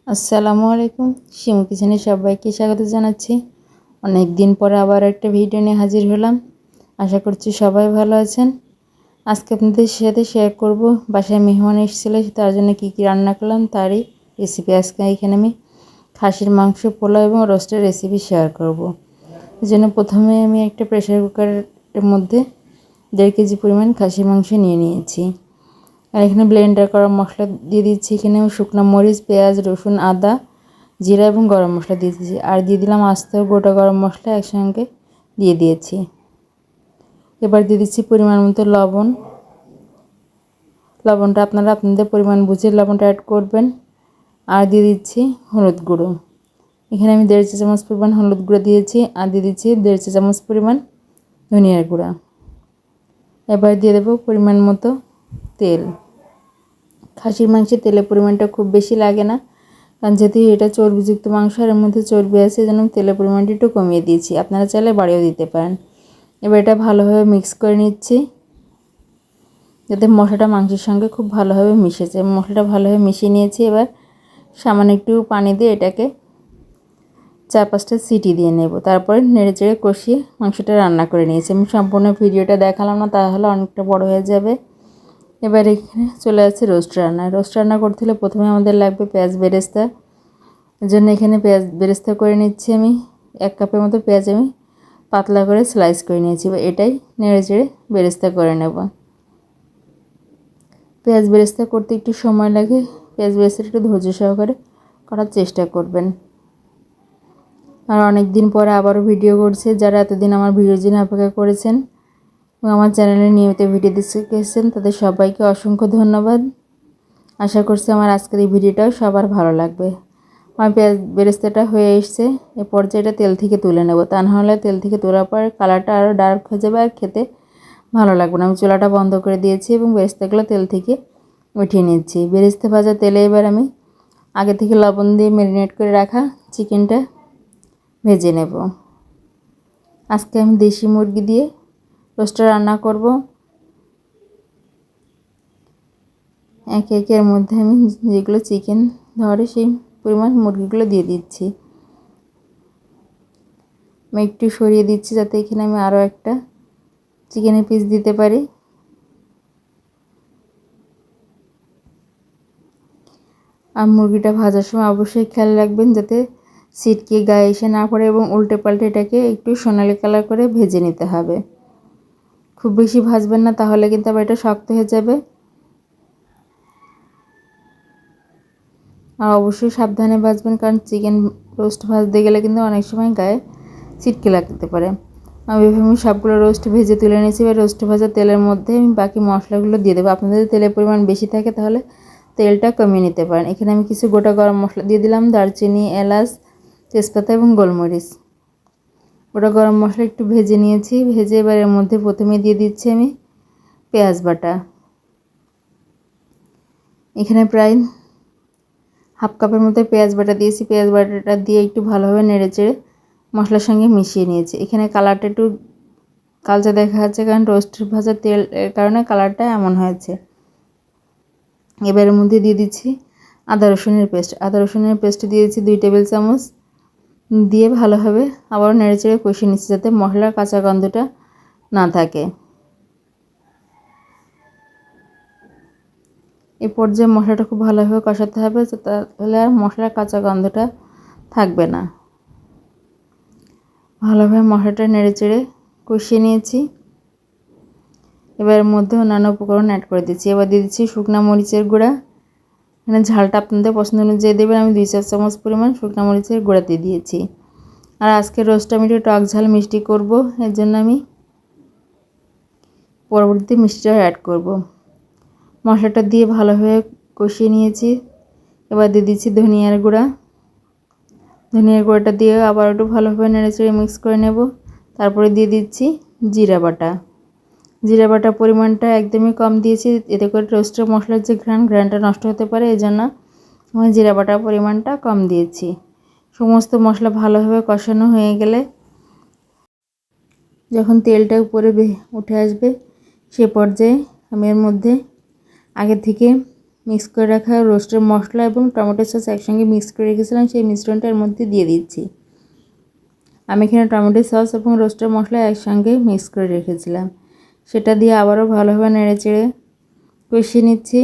আসসালামু আলাইকুম। শিমু কিচেনে সবাইকে স্বাগত জানাচ্ছি। অনেক দিন পরে আবার একটা ভিডিও নিয়ে হাজির হলাম। আশা করছি সবাই ভালো আছেন। আজকে আপনাদের সাথে শেয়ার করব বাসায় মেহমান এসেছিল, তার জন্য কী কী রান্না করলাম তারই রেসিপি। আজকে এখানে আমি খাসির মাংস, পোলাও এবং রোস্টের রেসিপি শেয়ার করব। এই জন্য প্রথমে আমি একটা প্রেসার কুকারের মধ্যে 1.5 কেজি পরিমাণ খাসির মাংস নিয়ে নিয়েছি। আর এখানে ব্লেন্ডার করা মশলা দিয়ে দিচ্ছি। এখানে শুকনো মরিচ, পেঁয়াজ, রসুন, আদা, জিরা এবং গরম মশলা দিয়ে দিচ্ছি। আর দিয়ে দিলাম আস্ত গোটা গরম মশলা একসঙ্গে দিয়ে দিয়েছি। এবার দিয়ে দিচ্ছি পরিমাণ মতো লবণ। লবণটা আপনারা আপনাদের পরিমাণ বুঝে লবণটা অ্যাড করবেন। আর দিয়ে দিচ্ছি হলুদ গুঁড়ো। এখানে আমি 1.5 চা চামচ পরিমাণ হলুদ গুঁড়ো দিয়েছি। আর দিয়ে দিচ্ছি 1.5 চা চামচ পরিমাণ ধনিয়ার গুঁড়া। এবার দিয়ে দেবো পরিমাণ মতো তেল। খাসির মাংসের তেলের পরিমাণটা খুব বেশি লাগে না, কারণ যেহেতু এটা চর্বিযুক্ত মাংস আর এর মধ্যে চর্বি আছে, যেন তেলের পরিমাণটা একটু কমিয়ে দিয়েছি। আপনারা চাইলে বাড়িয়েও দিতে পারেন। এবার এটা ভালোভাবে মিক্স করে নিচ্ছি, যাতে মশলাটা মাংসের সঙ্গে খুব ভালোভাবে মিশে যায়। মশলাটা ভালোভাবে মিশিয়ে নিয়েছি। এবার সামান্য একটু পানি দিয়ে এটাকে 4-5টা সিটি দিয়ে নেব। তারপরে নেড়ে চেড়ে কষিয়ে মাংসটা রান্না করে নিয়েছি। আমি সম্পূর্ণ ভিডিওটা দেখালাম না, তাহলে অনেকটা বড় হয়ে যাবে। এবার এখানে চলে আসছে রোস্ট রান্না। রোস্ট রান্না করতে হলে প্রথমে আমাদের লাগবে পেঁয়াজ বেরেস্তা। এর জন্য এখানে পেঁয়াজ বেরেস্তা করে নিচ্ছি। আমি 1 কাপের মতো পেঁয়াজ আমি পাতলা করে স্লাইস করে নিয়েছি। এবার এটাই নেড়ে চেড়ে বেরেস্তা করে নেব। পেঁয়াজ বেরেস্তা করতে একটু সময় লাগে। পেঁয়াজ বেরেস্তাটা একটু ধৈর্য সহকারে করার চেষ্টা করবেন। আর অনেক দিন পরে আবারও ভিডিও করছে। যারা এতদিন আমার ভিডিওর জন্য অপেক্ষা করেছেন এবং আমার চ্যানেলে নিয়মিত ভিডিও দেখেছেন, তাদের সবাইকে অসংখ্য ধন্যবাদ। আশা করছি আমার আজকের এই ভিডিওটাও সবার ভালো লাগবে। আমার পেঁয়াজ বেরেস্তাটা হয়ে এসছে। এ পর্যায়ে এটা তেল থেকে তুলে নেব, তা না হলে তেল থেকে তোলার পর কালারটা আরও ডার্ক হয়ে যাবে আর খেতে ভালো লাগবে না। আমি চুলাটা বন্ধ করে দিয়েছি এবং বেরেস্তাগুলো তেল থেকে উঠিয়ে নিচ্ছি। বেরেস্তা ভাজা তেলে এবার আমি আগে থেকে লবণ দিয়ে ম্যারিনেট করে রাখা চিকেনটা ভেজে নেব। আজকে আমি দেশি মুরগি দিয়ে রোস্টটা রান্না করব। একে একে এর মধ্যে আমি যেগুলো চিকেন ধরে সেই পরিমাণ মুরগিগুলো দিয়ে দিচ্ছি। আমি একটু সরিয়ে দিচ্ছি যাতে এখানে আমি আরও একটা চিকেনের পিস দিতে পারি। আর মুরগিটা ভাজার সময় অবশ্যই খেয়াল রাখবেন যাতে ছিটকে গায়ে এসে না পড়ে এবং উল্টে পাল্টে এটাকে একটু সোনালি কালার করে ভেজে নিতে হবে। খুব বেশি ভাজবেন না, তাহলে কিন্তু আবার এটা শক্ত হয়ে যাবে। আর অবশ্যই সাবধানে ভাজবেন, কারণ চিকেন রোস্ট ভাজতে গেলে কিন্তু অনেক সময় গায়ে ছিটকে লাগতে পারে। আমি সবগুলো রোস্ট ভেজে তুলে নিয়েছি। এবার রোস্ট ভাজা তেলের মধ্যে আমি বাকি মশলাগুলো দিয়ে দেবো। আপনাদের তেলের পরিমাণ বেশি থাকে তাহলে তেলটা কমিয়ে নিতে পারেন। এখানে আমি কিছু গোটা গরম মশলা দিয়ে দিলাম, দারচিনি, এলাচ, তেজপাতা এবং গোলমরিচ। গোটা গরম মশলা একটু ভেজে নিয়েছি। ভেজে এবার এর মধ্যে প্রথমে দিয়ে দিচ্ছি আমি পেঁয়াজ বাটা। এখানে প্রায় 1/2 কাপের মতো পেঁয়াজ বাটা দিয়েছি। পেঁয়াজ বাটাটা দিয়ে একটু ভালোভাবে নেড়েচেড়ে মশলার সঙ্গে মিশিয়ে নিয়েছি। এখানে কালারটা একটু কালচে দেখা যাচ্ছে, কারণ রোস্ট ভাজা তেল এর কারণে কালারটা এমন হয়েছে। এবারের মধ্যে দিয়ে দিচ্ছি আদা রসুনের পেস্ট। আদা রসুনের পেস্ট দিয়েছি 2 টেবিল চামচ। দিয়ে ভালোভাবে আবারও নেড়েচেড়ে কষিয়ে নিচ্ছি, যাতে মশলার কাঁচা গন্ধটা না থাকে। এই পর্যায়ে মশলাটা খুব ভালোভাবে কষাতে হবে, তাহলে আর মশলার কাঁচা গন্ধটা থাকবে না। ভালোভাবে মশলাটা নেড়েচেড়ে কষিয়ে নিয়েছি। এবার এর মধ্যে অন্যান্য উপকরণ অ্যাড করে দিচ্ছি। এবার দিয়ে দিচ্ছি শুকনো মরিচের গুঁড়া। এখানে ঝালটা আপনাদের পছন্দ অনুযায়ী দেবেন। আমি 2 চা চামচ পরিমাণ শুকনো মরিচের গুঁড়া দিয়ে দিয়েছি। আর আজকে রোস্টটা আমি একটু টক ঝাল মিষ্টি করব, এর জন্য আমি পরবর্তীতে মিষ্টিটা অ্যাড করব। মশলাটা দিয়ে ভালোভাবে কষিয়ে নিয়েছি। এবার দিয়ে দিচ্ছি ধনিয়ার গুঁড়া। ধনিয়ার গুঁড়াটা দিয়ে আবার একটু ভালোভাবে নেড়েচেড়ে মিক্স করে নেব। তারপরে দিয়ে দিচ্ছি জিরা বাটা। জিরা বাটার পরিমাণটা একদমই কম দিয়েছি, এতে করে রোস্টের মশলার যে ঘ্রাণটা নষ্ট হতে পারে, এই জন্য আমি জিরা বাটার পরিমাণটা কম দিয়েছি। সমস্ত মশলা ভালোভাবে কষানো হয়ে গেলে যখন তেলটা উপরে উঠে আসবে, সে পর্যায়ে আমি এর মধ্যে আগে থেকে মিক্স করে রাখা রোস্টের মশলা এবং টমেটো সস একসঙ্গে মিক্স করে রেখেছিলাম, সেই মিশ্রণটা এর মধ্যে দিয়ে দিচ্ছি। আমি এখানে টমেটো সস এবং রোস্টের মশলা একসঙ্গে মিক্স করে রেখেছিলাম, সেটা দিয়ে আবারও ভালোভাবে নেড়েচেড়ে কষিয়ে নিচ্ছি।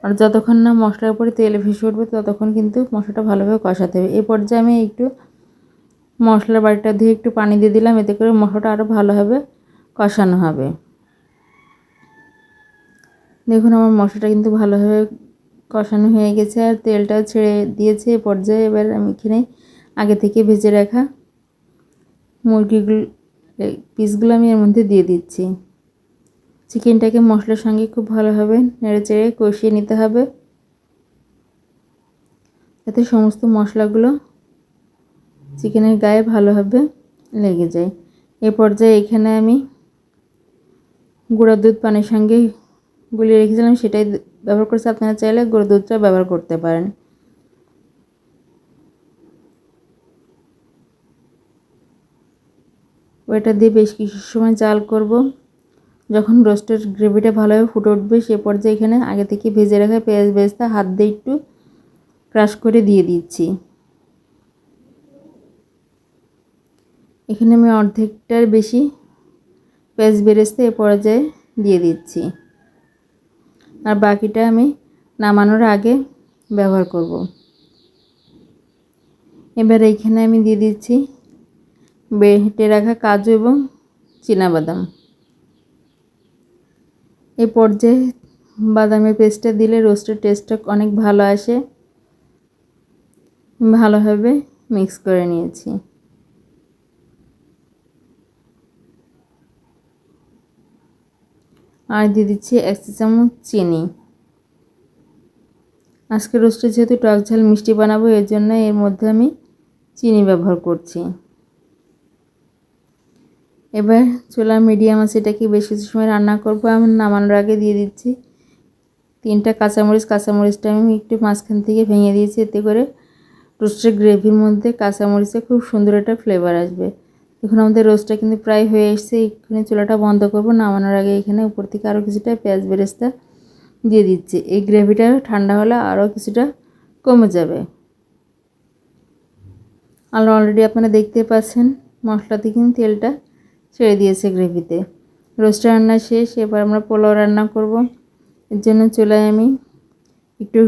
আর যতক্ষণ না মশলার উপরে তেল ভেসে উঠবে ততক্ষণ কিন্তু মশলাটা ভালোভাবে কষাতে হবে। এই পর্যায়ে আমি একটু মশলার বাটিটা দিয়ে একটু পানি দিয়ে দিলাম, এতে করে মশলাটা আরও ভালোভাবে কষানো হবে। দেখুন আমার মশলাটা কিন্তু ভালোভাবে কষানো হয়ে গেছে আর তেলটাও ছেড়ে দিয়েছে। এই পর্যায়ে এবার আমি এখানে আগে থেকে ভেজে রাখা মুরগিগুলো পিসগুলো আমি এর মধ্যে দিয়ে দিচ্ছি। চিকেনটাকে মশলার সঙ্গে খুব ভালোভাবে নেড়েচেড়ে কষিয়ে নিতে হবে, যাতে সমস্ত মশলাগুলো চিকেনের গায়ে ভালোভাবে লেগে যায়। এই পর্যায়ে এখানে আমি গুঁড়া দুধ পানির সঙ্গে গুলিয়ে রেখেছিলাম, সেটাই ব্যবহার করছি। আপনারা চাইলে গুঁড়ো দুধটা ব্যবহার করতে পারেন। ওইটা দিয়ে বেশ কিছু সময় জাল করব। যখন রোস্টের গ্রেভিটা ভালোভাবে ফুটে উঠবে সে পর্যায়ে এখানে আগে থেকে ভেজে রাখা পেঁয়াজ বেরেস্তা হাত দিয়ে একটু ক্রাশ করে দিয়ে দিচ্ছি। এখানে আমি অর্ধেকটার বেশি পেঁয়াজ বেরেস্তা এ পর্যায়ে দিয়ে দিচ্ছি, আর বাকিটা আমি নামানোর আগে ব্যবহার করব। এবার এইখানে আমি দিয়ে দিচ্ছি বেটে রাখা কাজু এবং চীনাবাদাম। এই পর্যায়ে বাদামের পেস্টটা দিলে রোস্টের টেস্টটা অনেক ভালো আসে। ভালোভাবে মিক্স করে নিয়েছি। আর দিয়ে দিচ্ছি 1 চা চামচ চিনি। আজকে রোস্টে যেহেতু টক ঝাল মিষ্টি বানাবো, এর জন্য এর মধ্যে আমি চিনি ব্যবহার করছি। এবার চুলা মিডিয়াম আছে, এটাকে বেশ কিছু সময় রান্না করবো। আমি নামানোর আগে দিয়ে দিচ্ছি 3টা কাঁচামরিচ। কাঁচামরিচটা আমি একটু মাঝখান থেকে ভেঙে দিয়েছি, এতে করে রোস্টের গ্রেভির মধ্যে কাঁচামরিচে খুব সুন্দর একটা ফ্লেভার আসবে। এখন আমাদের রোস্টটা কিন্তু প্রায় হয়ে এসেছে। এখানে চুলাটা বন্ধ করব। নামানোর আগে এখানে উপর থেকে আরও কিছুটা পেঁয়াজ বেরেস্তা দিয়ে দিচ্ছি। এই গ্রেভিটা ঠান্ডা হলে আরও কিছুটা কমে যাবে। আর অলরেডি আপনারা দেখতে পাচ্ছেন মশলাতে কিন্তু তেলটা ছেড়ে দিয়েছে গ্রেভিতে। রোস্ট রান্না শেষ, এবার আমরা পোলাও রান্না করব। এর জন্য চুলায় আমি একটু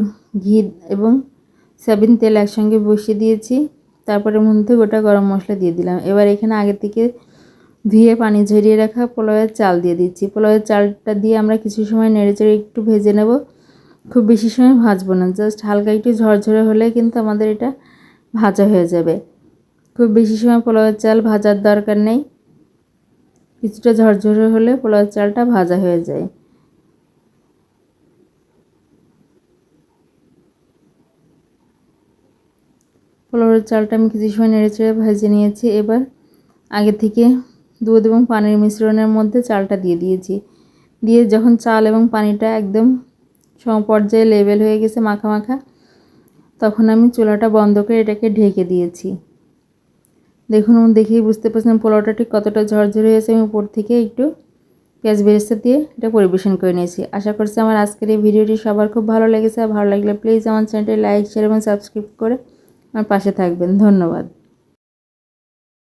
ঘি এবং সয়াবিন তেল একসঙ্গে বসিয়ে দিয়েছি, তারপরে মধ্যে গোটা গরম মশলা দিয়ে দিলাম। এবার এখানে আগে থেকে ধুয়ে পানি ঝরিয়ে রাখা পোলাওয়ের চাল দিয়ে দিচ্ছি। পোলাওয়ের চালটা দিয়ে আমরা কিছু সময় নেড়েচেড়ে একটু ভেজে নেব। খুব বেশি সময় ভাজবো না, জাস্ট হালকা একটু ঝরঝরে হলে কিন্তু আমাদের এটা ভাজা হয়ে যাবে। খুব বেশি সময় পোলাওয়ের চাল ভাজার দরকার নেই, কিছুটা ঝরঝরে হলে পোলাওয়ের চালটা ভাজা হয়ে যায়। পোলাওয়ের চালটা আমি কিছু সময় নেড়েচেড়ে ভেজে নিয়েছি। এবার আগে থেকে দুধ এবং পানির মিশ্রণের মধ্যে চালটা দিয়ে দিয়েছি। দিয়ে যখন চাল এবং পানিটা একদম সমপর্যায়ে লেভেল হয়ে গেছে মাখা মাখা, তখন আমি চুলাটা বন্ধ করে এটাকে ঢেকে দিয়েছি। দেখুন দেখেই বুঝতে পারছেন পোলাওটা ঠিক কতটা ঝরঝরে হয়েছে। আমি উপর থেকে একটু পেঁয়াজ বেরেস্তা দিয়ে এটা পরিবেশন করে নিয়েছি। আশা করছি আমার আজকের এই ভিডিওটি সবার খুব ভালো লেগেছে। ভালো লাগলে প্লিজ আমার চ্যানেলটি লাইক, শেয়ার এবং সাবস্ক্রাইব করে আমার পাশে থাকবেন। ধন্যবাদ।